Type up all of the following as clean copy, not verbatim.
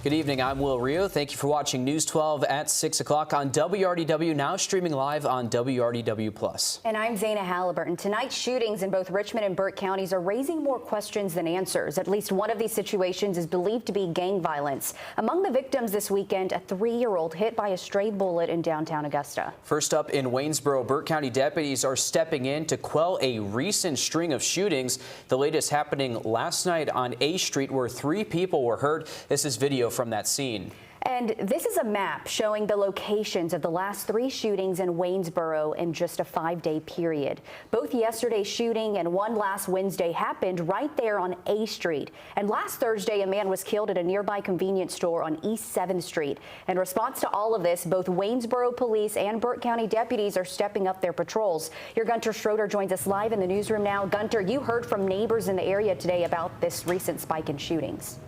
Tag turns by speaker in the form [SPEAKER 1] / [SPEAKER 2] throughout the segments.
[SPEAKER 1] Good evening, I'm Will Rio. Thank you for watching News 12 at 6 o'clock on WRDW, now streaming live on WRDW+.
[SPEAKER 2] And I'm Zana Halliburton. Tonight's shootings in both Richmond and Burke counties are raising more questions than answers. At least one of these situations is believed to be gang violence. Among the victims this weekend, a 3-year-old hit by a stray bullet in downtown Augusta.
[SPEAKER 1] First up in Waynesboro, Burke County deputies are stepping in to quell a recent string of shootings. The latest happening last night on A Street, where 3 people were hurt. This is video from that scene.
[SPEAKER 2] And this is a map showing the locations of the last 3 shootings in Waynesboro in just a 5-day period. Both yesterday's shooting and one last Wednesday happened right there on A Street. And last Thursday, a man was killed at a nearby convenience store on East 7th Street. In response to all of this, both Waynesboro police and Burke County deputies are stepping up their patrols. Your Gunter Schroeder joins us live in the newsroom now. Gunter, you heard from neighbors in the area today about this recent spike in shootings.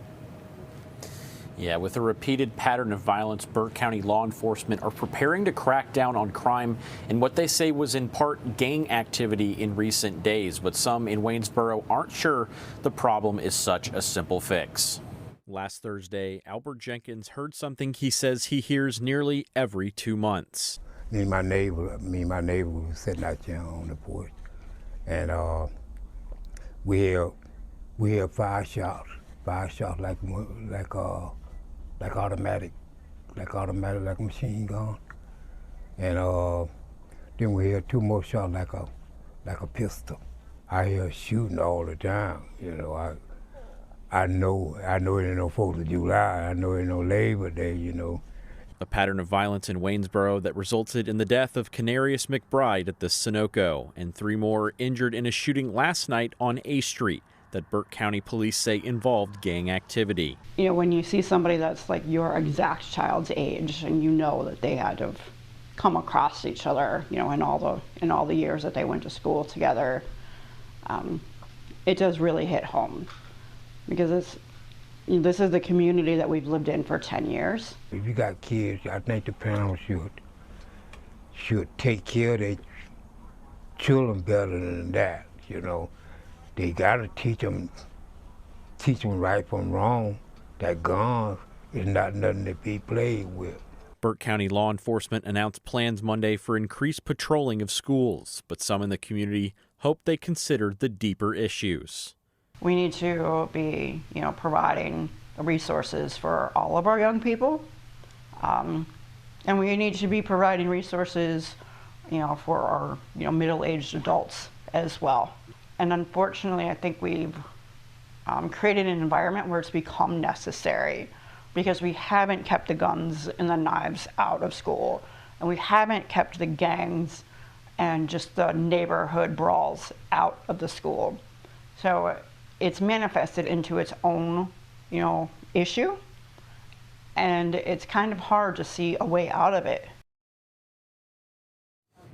[SPEAKER 3] Yeah, with a repeated pattern of violence, Burke County law enforcement are preparing to crack down on crime in what they say was in part gang activity in recent days. But some in Waynesboro aren't sure the problem is such a simple fix. Last Thursday, Albert Jenkins heard something he says he hears nearly every 2 months.
[SPEAKER 4] Me and my neighbor was sitting out there on the porch, and we hear 5 shots like automatic, like a machine gun, and then we hear 2 more shots like a pistol. I hear shooting all the time. You know, I know it ain't no 4th of July. I know it ain't no Labor Day. You know.
[SPEAKER 3] A pattern of violence in Waynesboro that resulted in the death of Canarius McBride at the Sunoco, and 3 more injured in a shooting last night on A Street that Burke County police say involved gang activity.
[SPEAKER 5] You know, when you see somebody that's like your exact child's age, and you know that they had to have come across each other, you know, in all the years that they went to school together, it does really hit home, because this is the community that we've lived in for 10 years.
[SPEAKER 4] If you got kids, I think the parents should take care of their children better than that. You know, they gotta teach them right from wrong. That gun is not nothing to be played with.
[SPEAKER 3] Burke County law enforcement announced plans Monday for increased patrolling of schools, but some in the community hope they consider the deeper issues.
[SPEAKER 5] We need to be, you know, providing resources for all of our young people, and we need to be providing resources, you know, for our, you know, middle-aged adults as well. And unfortunately, I think we've created an environment where it's become necessary, because we haven't kept the guns and the knives out of school, and we haven't kept the gangs and just the neighborhood brawls out of the school. So it's manifested into its own, you know, issue, and it's kind of hard to see a way out of it.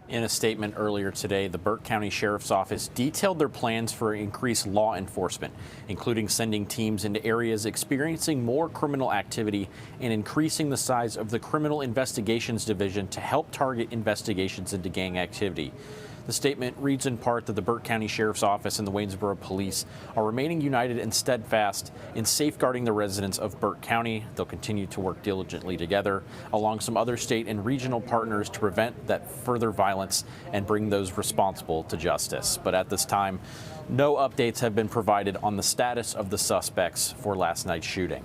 [SPEAKER 3] In a statement earlier today, the Burke County Sheriff's Office detailed their plans for increased law enforcement, including sending teams into areas experiencing more criminal activity and increasing the size of the Criminal Investigations Division to help target investigations into gang activity. The statement reads in part that the Burke County Sheriff's Office and the Waynesboro Police are remaining united and steadfast in safeguarding the residents of Burke County. They'll continue to work diligently together along some other state and regional partners to prevent that further violence and bring those responsible to justice. But at this time, no updates have been provided on the status of the suspects for last night's shooting.